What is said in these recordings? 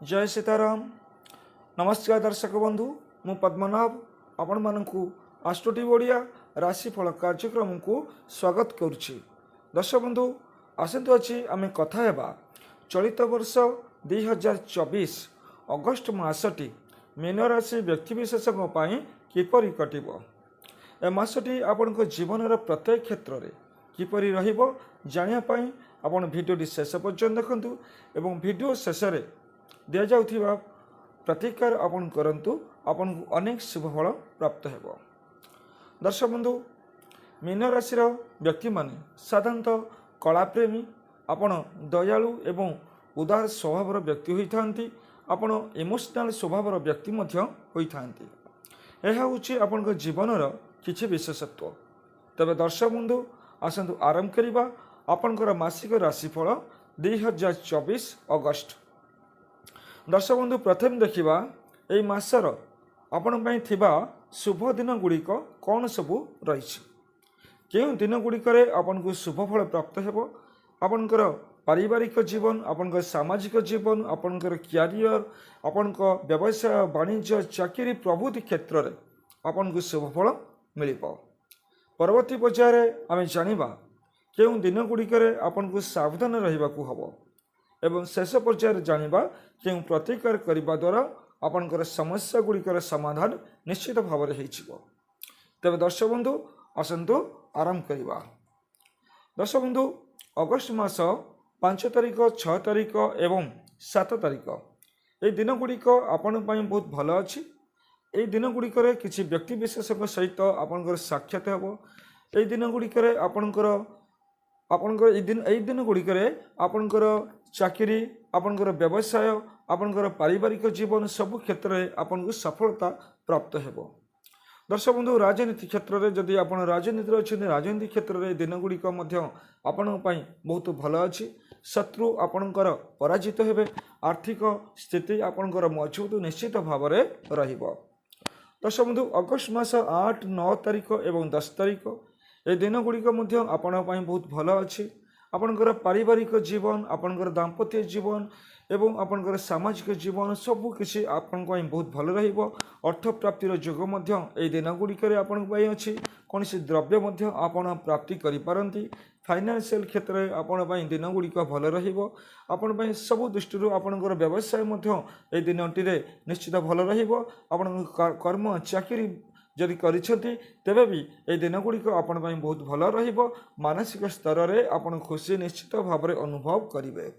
जय सीताराम। नमस्कार दर्शक बंधु, मु पद्मनाभ आपण मानकु आस्ट्रोटिव ओडिया राशिफल कार्यक्रम को स्वागत करुछि। दर्शक बंधु आसतु अछि आमे कथा हेबा चलित वर्ष 2024 अगस्ट मासटी मीन राशि व्यक्तिविशेषक किपरि कटिबो। ए मासटी आपनक जीवनर प्रत्येक क्षेत्र में किपरि रहिबो जानिया पई आपण भिडियोटी शेष पर्यंत देखंतु एवं भिडियो शेष में दिया जाउथिबा प्रतिकार आपण करंतु आपण अनेक शुभ फल प्राप्त हेबो। दर्शक बंधु मीन राशि व्यक्ति माने साधारणतः कलाप्रेमी आपण दयालु एवं उदार स्वभावर व्यक्ति होइथांती। आपण इमोशनल स्वभावर व्यक्ति मध्य होइथांती। यह होछि आपनक जीवनर किछि विशेषत्व। तबे दर्शक बंधु आसंतु आरंभ करिबा आपनकर मासिक राशिफल 2024 अगस्त। दर्शक बंधु प्रथम देखिबा एई मासर आपण पई थिबा शुभ दिन गुड़िक कौन सबू रही। केउं दिन गुड़िकरे आपनको शुभ फल प्राप्त हेबो। आपनकर पारिवारिक जीवन, आपनकर सामाजिक जीवन, आपनकर क्यारियर, आपनकर व्यवसाय वाणिज्य चाकरी प्रभृति क्षेत्र में आपनको शुभ फल मिलिबो। परवर्ती पर्याय आमे जानिबा केउं दिन गुड़िकरे आपनको सावधान रहिबाकू हबो एवं शेष पर्याय जानिबा केउं प्रतिकार करिबा द्वारा आपनकर समस्या गुड़िकर समाधान निश्चित भाव में हो। तेज दर्शक बंधु आसतु आरंभ करिबा। दर्शक बंधु अगस्त मास 5 तारिख 6 तारिख एवं 7 तारिख ये दिन गुड़िक आपण बहुत भल अच्छी। ये दिन गुड़िकर किसी व्यक्ति विशेष सहित आपनकर साक्षात हेबो। ये दिन गुड़िकर आपनकर दिन गुड़िकर आपनकर चाकरी, आपनकर व्यवसाय, आपनकर पारिवारिक जीवन सबु क्षेत्र में आपनको सफलता प्राप्त हेबो। दर्शक बंधु राजनीति क्षेत्र में जदि आप राजनीति अच्छे राजनीति क्षेत्र में दिन गुड़िक आपण बहुत भल अच्छी। शत्रु आपणकर पराजित हेबे। आर्थिक स्थिति आपणकर मजबूत निश्चित भाव में रहिबो। दर्शक बंधु अगस्त मास 8, 9 तारिख एवं 10 तारिख ये दिन गुड़िक आपण बहुत भल अच्छी। आपणकर पारिवारिक जीवन, आपणकर दाम्पत्य जीवन एवं आपणकर सामाजिक जीवन सबु किसी आपण बहुत भल रहिबो। अर्थ प्राप्तिर जोग ए दिन गुड़िकर आपण अच्छी। कौन सी द्रव्य आपण प्राप्ति करि पारंती। फाइनेंशियल क्षेत्र में आपण दिन गुड़िक भल रहिबो। आपण सबु दृष्टि आपणकर व्यवसाय ए दिनटी निश्चित भल रहिबो। आपण कर्म चाकरी जदि करिसेंती तेबे भी ए दिन गुड़िक आपण बहुत भल रहिबो। मानसिक स्तर में आपण खुशी निश्चित भाव में अनुभव करिवे।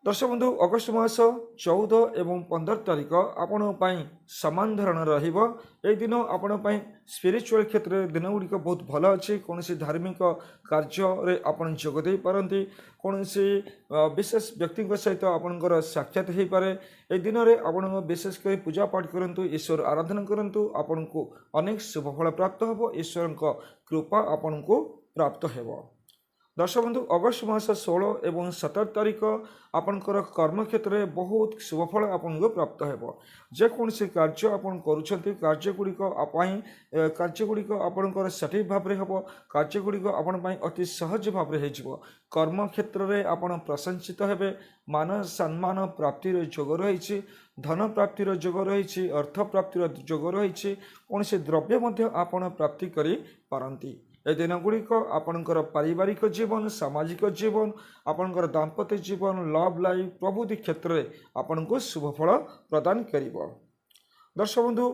दर्शक बंधु अगस्त मास 14 एवं 15 तारिख आपण समान धरण रहिबो। ए दिन आपण स्पिरिचुअल क्षेत्र में दिन गुड़िक बहुत भल अच्छी। कौन सी धार्मिक कार्य आपण जोग दे पारंती। कौन सी विशेष व्यक्ति सहित आपणकर साक्षात हो पारे। ए दिन में आपण विशेष कर पूजा पाठ करंतु, ईश्वर आराधना करंतु, आपण को अनेक शुभ फल प्राप्त हेबो। ईश्वर कृपा आपण को प्राप्त हेबो। दर्शक बंधु अगस्त मास 16 एवं 17 तारिख आपणकर कर्म क्षेत्र में बहुत शुभफल आपको प्राप्त हेबो। जेकोसी कार्य आपन करुछंती कार्यगुड़िक आपणकर सठिक भाव में हेबो। कार्यगुड़िक आपण अति सहज भाव में हो। कर्म क्षेत्र में आपण प्रशंसित हेबे। मान सम्मान प्राप्तिर जोग रही। धन प्राप्तिर जोग रही। अर्थ प्राप्तिर जोग रही। कौन से द्रव्य आपण प्राप्ति करि पारंती। ए दिन गुड़िक आपणकर पारिवारिक जीवन, सामाजिक जीवन, आपणकर दाम्पत्य जीवन, लव लाइफ प्रभृति क्षेत्र में आपनको शुभ फल प्रदान करिबो। दर्शक बंधु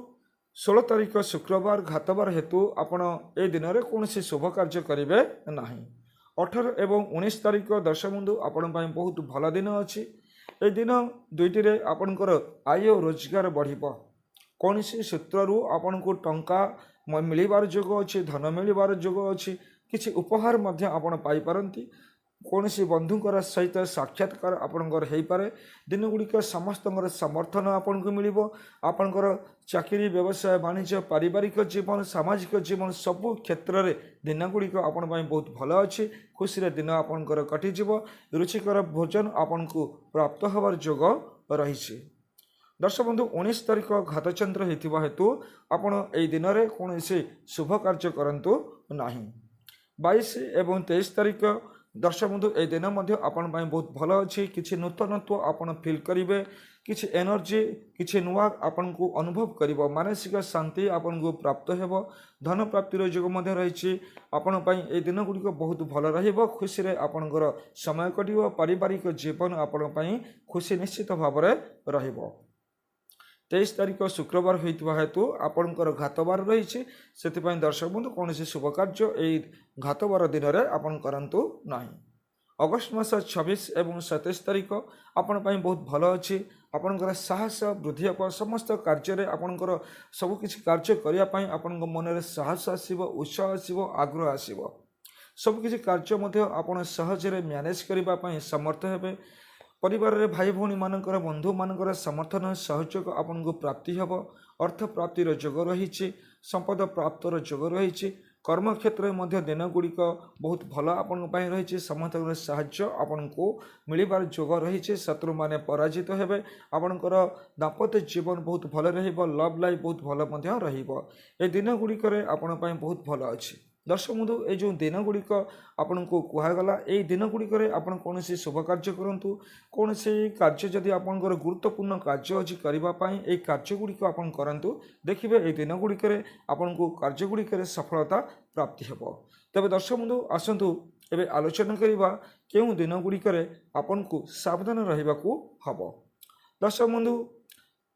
16 तारिख शुक्रवार घातवार हेतु आपण ए दिन में कौन सी शुभ कार्य करेंगे नहीं। 18 एवं 19 तारिख दर्शक बंधु आपण बहुत भल दिन अच्छी। ए दिन दुईटी आपणकर आय रोजगार बढ़िबो। कौन सी सूत्रु आपण को टंका मिलबार जोग अच्छी, धन मिलबार जोग अच्छी। किसी उपहार आपण पाई पारंती। कौन सी बंधुकर सहित साक्षात्कार आपणकर हो पारे। दिन गुड़िक समस्त समर्थन आपन को मिलिबो। आपणकर चाकरी, व्यवसाय, वाणिज्य, पारिवारिक जीवन, सामाजिक जीवन सबु क्षेत्र में दिन गुड़िक आपण बहुत भल अच्छी। खुशी दिन आपणकर कटिजिवो। रुचिकर भोजन आपन को प्राप्त होवार जोग रही। दर्शक बंधु 19 तारिख घातचंद्र होता हेतु आपण ए दिन में कौन शुभ कार्य करंतु नहीं। 22 एवं 23 तारिख दर्शक बंधु ए दिन आपण बहुत भल अच्छी किसी नूतनत्व आपण फिल करेंगे किसी एनर्जी किसी नुआ आपण को अनुभव कर मानसिक शांति आपण को प्राप्त हो धन प्राप्तिर जोग रही आपण ए दिन गुड़िक बहुत भल रुशी में आपणकर समय कट पारिवारिक जीवन आपण खुशी निश्चित भाव में रहिबो। 23 तारिख शुक्रवार होता हेतु आपणकर घातबार रही से दर्शक बंधु कौन शुभ कार्य यही घातबार दिन में आपन करंतु नहीं। अगस्ट मास 26 एवं 27 तारिख आपण बहुत भल अच्छी आपणकर साहस वृद्धि हे समस्त कार्य आपणकर सबकि कार्य करने आपण मन में साहस आसो उत्साह आसो आग्रह आसो सबकि कार्य आप सहजरे मैनेज करने समर्थ हेबे। परिवार रे भाई भौणी मानकर बंधु मानकर समर्थन सहयोग आपन को प्राप्ति हेब अर्थ प्राप्तिर जोग रही संपद प्राप्तर जोग रही कर्म क्षेत्र में दिन गुड़िक बहुत भल आपण रही समस्त साहाय्य आपण को मिलबार जोग रही शत्रु माने पराजित हेबे आपणकर दाम्पत्य जीवन बहुत भल रहिबो लव लाइफ बहुत भल रहिबो ए दिन गुड़िक आपण बहुत भल अच्छी। दर्शक बंधु ये जो दिन गुड़िक आपण को कहगला ये दिन गुड़िक आप कौन शुभ कार्य करूँ कौन कार्य जदि आपंकर गुरुत्वपूर्ण कार्य अच्छी करने ये कार्य गुड़िक आप करूँ देखिए ये दिन गुड़िक आपण को कार्य गुड़िक सफलता प्राप्ति हेब। तेज दर्शक बंधु आसतु एवं आलोचना करवा क्यों दिन गुड़िक आपण को सावधान रहा हम। दर्शक बंधु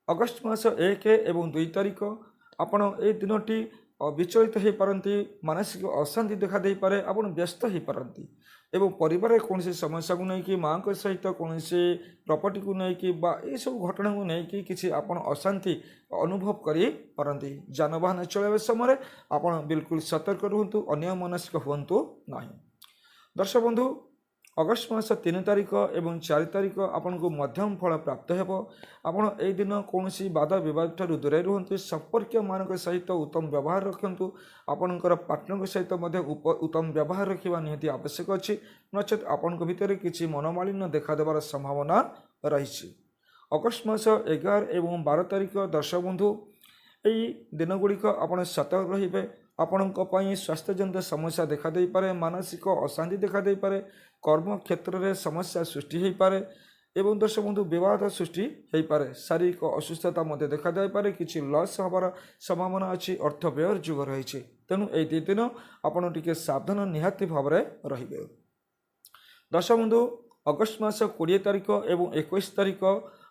अगस्ट मास 1 एवं 2 तारिख आपण ए दिनटी विचलित हो पारती मानसिक अशांति देखा दे पारे आप व्यस्त हो पारती एवं परिवार कौन समस्या को लेकिन माँ को सहित कौन प्रॉपर्टी को लेकिन ये सब घटना को लेकिन किसी आप अशांति अनुभव करती जानवाहन चलाइबा समय आप बिल्कुल सतर्क रुहतु अन्य मनस्क हूँ ना। दर्शक बंधु अगस्ट मास 3 तारिख एवं 4 तारिख आपन को मध्यम फल प्राप्त हेब आपन ए दिन कौन बाधा विवाद ठारू दूरे रुहतु संपर्क मान सहित उत्तम व्यवहार रखु आपणकर पार्टनर सहित उत्तम व्यवहार रखा निहाती आवश्यक अच्छी नचेत आपण भितर किसी मनोमालिन्य देखादेवार संभावना रही। अगस्ट मास 11 एवं 12 तारिख दर्शक बंधु यही दिन गुड़िक आप सतर्क रे आपण स्वास्थ्यजनित समस्या देखा दे पारे मानसिक अशांति देखा दे पारे कर्म क्षेत्र में समस्या सृष्टि हो पारे एवं दर्शक बंधु विवाद सृष्टि हो पारे शारीरिक असुस्थता देखा दे पारे किसी लॉस हबार संभावना अच्छी अर्थ व्यय जुग रही तेणु ये दिन आपड़ टे सावधान निहाती भाव में रे। दर्शक बंधु अगस्ट मास 20 तारिख एवं 21 तारिख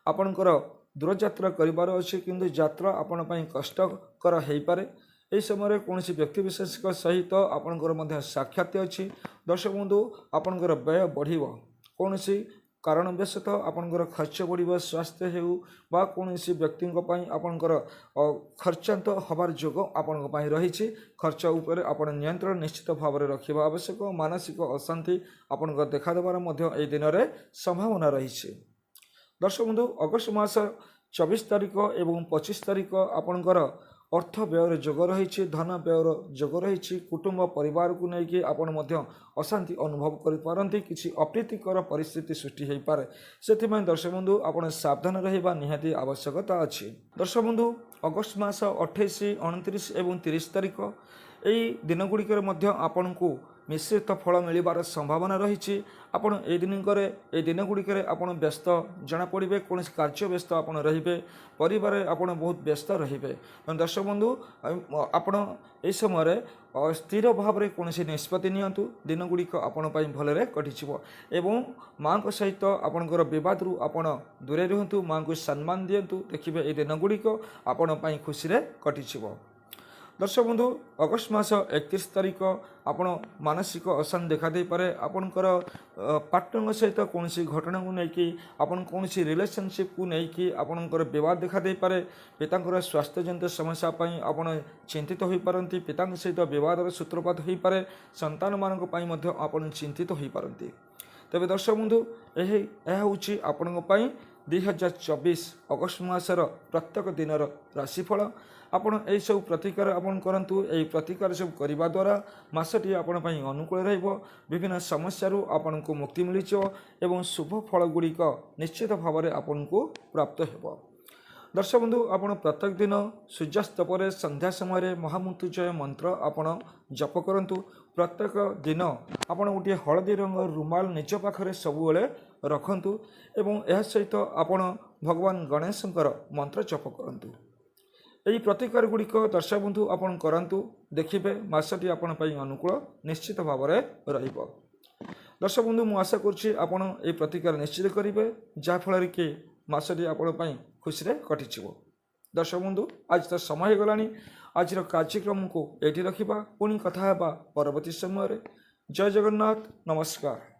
आपणकर दूरयात्रा करार अच्छे किंतु यात्रा आपण कष्टकर हो पारे यह समय कौन व्यक्ति विशेष सहित आपणकर साक्षात अच्छी। दर्शक बंधु आपणकर व्यय बढ़ कौन कारणवशत आपणकर खर्च बढ़ स्वास्थ्य हो कौन व्यक्ति आपणकर खर्चांत हबार जोग आपण रही खर्च उपर आपण नियंत्रण निश्चित भाव में रखा आवश्यक मानसिक अशांति आपण देखादेवार ए दिन में संभावना रही। दर्शक बंधु अगस्ट मास 24 तारिख एवं 25 तारिख आपणकर अर्थ व्यय जोग रही धन व्ययर जोग रही कुटुंब परिवार को लेकिन आपण अशांति अनुभव करपारती किसी अप्रीतिकर परिस्थिति सृष्टि हो पारे से दर्शक बंधु आपण सावधान रहिबा निहाती आवश्यकता अच्छी। दर्शक बंधु अगस्ट मास 28, 29 एवं 30 तारिख यही दिन गुड़िक आपण को मिश्रित फल मिलबार संभावना रही आपड़ ए दिन गुड़िक व्यस्त जना पड़े कौन कार्य व्यस्त आपड़ रे परिवार आपड़ बहुत व्यस्त रे। दर्शक बंधु आपड़ ये समय स्थिर भाव में कौन निष्पत्ति नियंतु दिन गुड़िक आपण भलरे कटिव एवं माँ को सहित आपणकर बद रु आपड़ दूरे रुहतु माँ को सम्मान दिंतु देखिए ये दिन गुड़िक आपण खुशी कटिव। दर्शक बंधु अगस्ट मास 31 तारिख आपण मानसिक अशांति देखा दे पारे आपणकर पार्टनर सहित कौन घटना को लेकिन आपन कौन रिलेशनशिप को लेकिन आपणकर विवाद देखा दे पारे पिता स्वास्थ्यजनित समस्या आपण चिंतित हो पारती पिता सहित विवादर सूत्रपात हो पारे संतान मानक आपण चिंतित हो पारती। तेज दर्शक बंधु यह हूँ आपण 2024 अगस्ट मासर प्रत्येक दिन राशिफल आपण यही सब प्रतिकार आपण करंतु यही प्रतिकार सब करने द्वारा मासटी आपण अनुकूल रहिबो विभिन्न समस्या आपण को मुक्ति मिलिचो एवं शुभ फल गुड़िक निश्चित भाव में आपण को प्राप्त हेबो। दर्शक बंधु आपण प्रत्येक दिन सूर्यास्त पर संध्या समय महामृत्युंजय मंत्र आपण जप करंतु प्रत्येक दिन आपण गोटे हलदी रंग रुमाल निज पाखे सबुबले रखंतु एवं यह सहित आपण भगवान गणेशंकर मंत्र जप करंतु। यही प्रतिकार गुड़िक दर्शक बंधु आपण करंतु देखिबे मासटी आपण पई अनुकूल निश्चित भाव में रहिबो। दर्शक बंधु मु आशा करुछि आपण ए प्रतिकार निश्चित करिवे जा फल कि मासटी आपण पई खुशी रे कटिजिवो। दर्शक बंधु आज तो समय हो गलानी आज कार्यक्रम को एठी रखिबा पुणी कथा हेबा परवर्ती समय रे। जय जगन्नाथ नमस्कार।